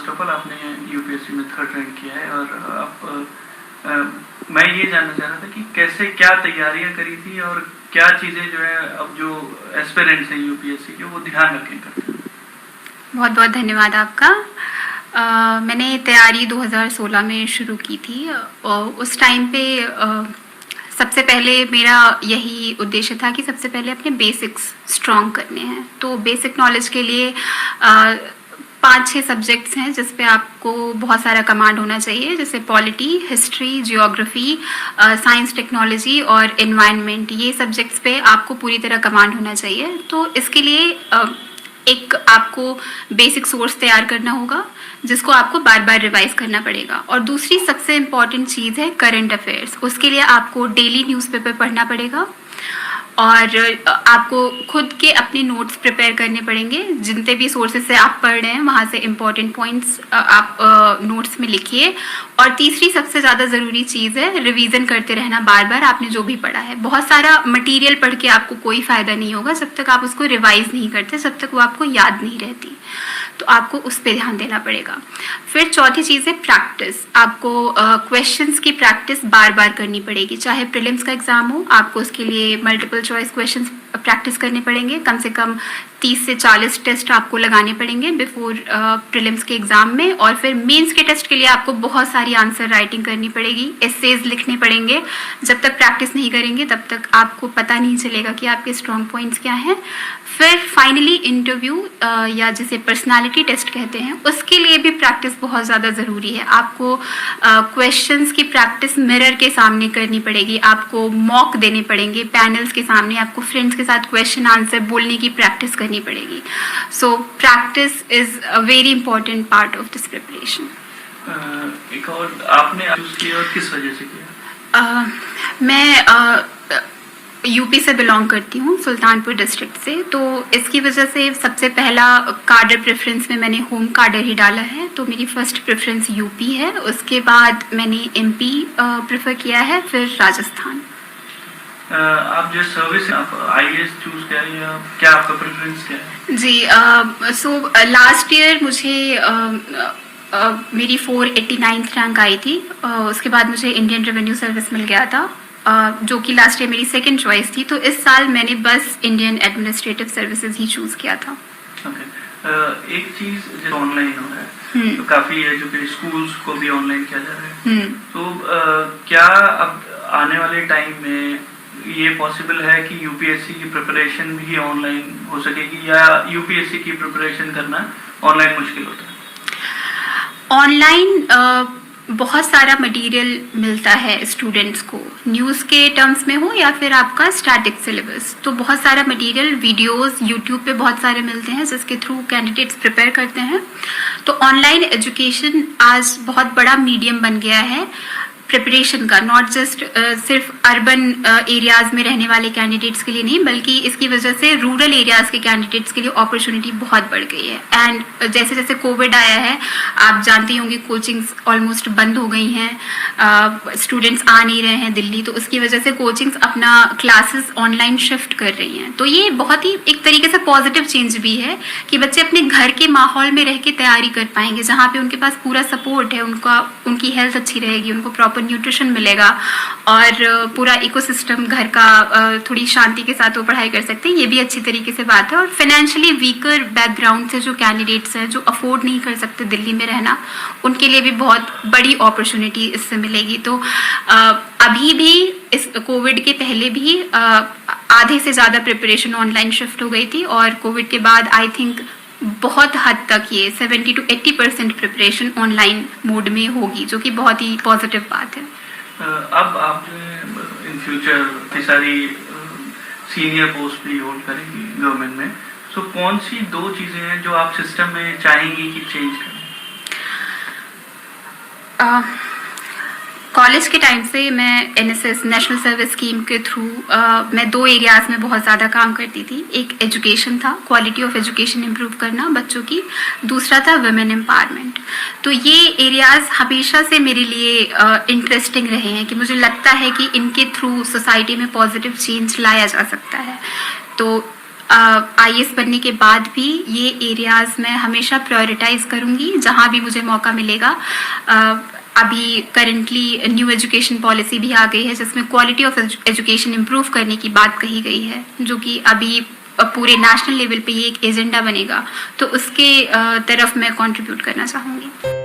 First of all आपने UPSC में 3rd rank किया है, और आप मैं ये जानना चाह रहा था कि कैसे क्या तैयारियां करी थी और क्या चीज़ें जो है अब जो एस्पिरेंट्स हैं यूपीएससी के वो ध्यान रखें करते हैं। बहुत बहुत धन्यवाद आपका। मैंने तैयारी 2016 में शुरू की थी, और उस टाइम पे सबसे पहले मेरा यही उद्देश्य था कि सबसे पहले अपने बेसिक्स स्ट्रॉन्ग करने हैं। तो बेसिक नॉलेज के लिए 5-6 सब्जेक्ट्स हैं जिस पे आपको बहुत सारा कमांड होना चाहिए, जैसे polity, history, geography, science, technology और एनवायरनमेंट। ये सब्जेक्ट्स पे आपको पूरी तरह कमांड होना चाहिए। तो इसके लिए एक आपको बेसिक सोर्स तैयार करना होगा जिसको आपको बार बार रिवाइज करना पड़ेगा। और दूसरी सबसे इम्पॉर्टेंट चीज़ है करंट अफेयर्स। उसके लिए आपको डेली न्यूज़पेपर पढ़ना पड़ेगा और आपको खुद के अपने नोट्स प्रिपेयर करने पड़ेंगे। जितने भी सोर्सेज से आप पढ़ रहे हैं वहाँ से इम्पॉर्टेंट पॉइंट्स आप नोट्स में लिखिए। और तीसरी सबसे ज़्यादा ज़रूरी चीज़ है रिवीजन करते रहना बार बार आपने जो भी पढ़ा है। बहुत सारा मटेरियल पढ़ के आपको कोई फ़ायदा नहीं होगा जब तक आप उसको रिवाइज नहीं करते, जब तक वो आपको याद नहीं रहती। तो आपको उस पर ध्यान देना पड़ेगा। फिर चौथी चीज़ है प्रैक्टिस। आपको क्वेश्चंस की प्रैक्टिस बार बार करनी पड़ेगी। चाहे प्रीलिम्स का एग्ज़ाम हो, आपको उसके लिए मल्टीपल चॉइस क्वेश्चंस प्रैक्टिस करने पड़ेंगे। कम से कम 30 से 40 टेस्ट आपको लगाने पड़ेंगे बिफोर प्रीलिम्स के एग्ज़ाम में। और फिर मेंस के टेस्ट के लिए आपको बहुत सारी आंसर राइटिंग करनी पड़ेगी, एसेज लिखने पड़ेंगे। जब तक प्रैक्टिस नहीं करेंगे तब तक आपको पता नहीं चलेगा कि आपके स्ट्रॉन्ग पॉइंट्स क्या हैं। फिर फाइनली इंटरव्यू या जिसे पर्सनालिटी टेस्ट कहते हैं, उसके लिए भी प्रैक्टिस बहुत ज़्यादा ज़रूरी है। आपको क्वेश्चंस की प्रैक्टिस मिरर के सामने करनी पड़ेगी, आपको मॉक देने पड़ेंगे पैनल्स के सामने, आपको फ्रेंड्स के साथ क्वेश्चन आंसर बोलने की प्रैक्टिस करनी पड़ेगी। So practice is a very important part of this preparation. एक और आपने और किस वजह से किया? मैं यूपी से बिलोंग करती हूँ, सुल्तानपुर डिस्ट्रिक्ट से। तो इसकी वजह से सबसे पहला कार्डर प्रेफरेंस में मैंने होम कार्डर ही डाला है। तो मेरी फर्स्ट प्रेफरेंस यूपी है, उसके बाद मैंने एमपी प्रेफर किया है, फिर राजस्थान। आप जो सर्विस आप आईएएस चूज करें या क्या आपका प्रेफरेंस क्या है? जी, सो लास्ट ईयर मुझे मेरी 489th रैंक आई थी। उसके बाद मुझे इंडियन रेवेन्यू सर्विस मिल गया था, जो कि लास्ट ईयर मेरी सेकंड चॉइस थी। तो इस साल मैंने बस इंडियन एडमिनिस्ट्रेटिव सर्विसेज ही चूज किया था। एक चीज जो ऑनलाइन हो रहा है, तो काफी एजुकेशन स्कूल्स को भी ऑनलाइन किया जा रहा है। तो क्या अब आने वाले टाइम में ये पॉसिबल है कि यूपीएससी की प्रिपरेशन भी ऑनलाइन हो सकेगी, या यूपीएससी की प्रिपरेशन करना ऑनलाइन मुश्किल होता है? ऑनलाइन बहुत सारा मटेरियल मिलता है स्टूडेंट्स को, न्यूज़ के टर्म्स में हो या फिर आपका स्टैटिक सिलेबस। तो बहुत सारा मटेरियल वीडियोस यूट्यूब पे बहुत सारे मिलते हैं जिसके थ्रू कैंडिडेट्स प्रिपेयर करते हैं। तो ऑनलाइन एजुकेशन आज बहुत बड़ा मीडियम बन गया है प्रिपरेशन का, नॉट जस्ट सिर्फ अर्बन एरियाज में रहने वाले कैंडिडेट्स के लिए नहीं, बल्कि इसकी वजह से रूरल एरियाज के कैंडिडेट्स के लिए अपॉर्चुनिटी बहुत बढ़ गई है। एंड जैसे जैसे कोविड आया है, आप जानते होंगे कोचिंग्स ऑलमोस्ट बंद हो गई हैं, स्टूडेंट्स आ नहीं रहे हैं दिल्ली, तो उसकी वजह से कोचिंग्स अपना क्लासेस ऑनलाइन शिफ्ट कर रही हैं। तो ये बहुत ही एक तरीके से पॉजिटिव चेंज भी है कि बच्चे अपने घर के माहौल में रह के तैयारी कर पाएंगे, जहाँ पे उनके पास पूरा सपोर्ट है, उनकी हेल्थ अच्छी रहेगी, उनको प्रॉपर न्यूट्रिशन मिलेगा और पूरा इकोसिस्टम घर का थोड़ी शांति के साथ वो पढ़ाई कर सकते हैं। ये भी अच्छी तरीके से बात है। और फाइनेंशियली वीकर बैकग्राउंड से जो कैंडिडेट्स हैं, जो अफोर्ड नहीं कर सकते दिल्ली में रहना, उनके लिए भी बहुत बड़ी अपॉर्चुनिटी इससे मिलेगी। तो अभी भी इस कोविड के पहले भी आधे से ज़्यादा प्रिपरेशन ऑनलाइन शिफ्ट हो गई थी, और कोविड के बाद आई थिंक बहुत हद तक ये 70 to 80% प्रिपरेशन ऑनलाइन मोड में होगी, जो कि बहुत ही पॉजिटिव बात है। अब आप जो है इन फ्यूचर की सारी सीनियर पोस्ट भी होल्ड करेंगी गवर्नमेंट में, तो कौन सी 2 चीजें हैं जो आप सिस्टम में चाहेंगी कि चेंज करें? कॉलेज के टाइम से मैं एनएसएस नेशनल सर्विस स्कीम के थ्रू मैं 2 एरियाज में बहुत ज़्यादा काम करती थी। एक एजुकेशन था, क्वालिटी ऑफ एजुकेशन इम्प्रूव करना बच्चों की, दूसरा था वुमेन एम्पावरमेंट। तो ये एरियाज हमेशा से मेरे लिए इंटरेस्टिंग रहे हैं कि मुझे लगता है कि इनके थ्रू सोसाइटी में पॉजिटिव चेंज लाया जा सकता है। तो आईएएस बनने के बाद भी ये एरियाज़ मैं हमेशा प्रायोरिटाइज करूँगी जहाँ भी मुझे मौका मिलेगा। अभी करेंटली न्यू एजुकेशन पॉलिसी भी आ गई है जिसमें क्वालिटी ऑफ एजुकेशन इम्प्रूव करने की बात कही गई है, जो कि अभी पूरे नेशनल लेवल पे ये एक एजेंडा बनेगा, तो उसके तरफ मैं कंट्रीब्यूट करना चाहूँगी।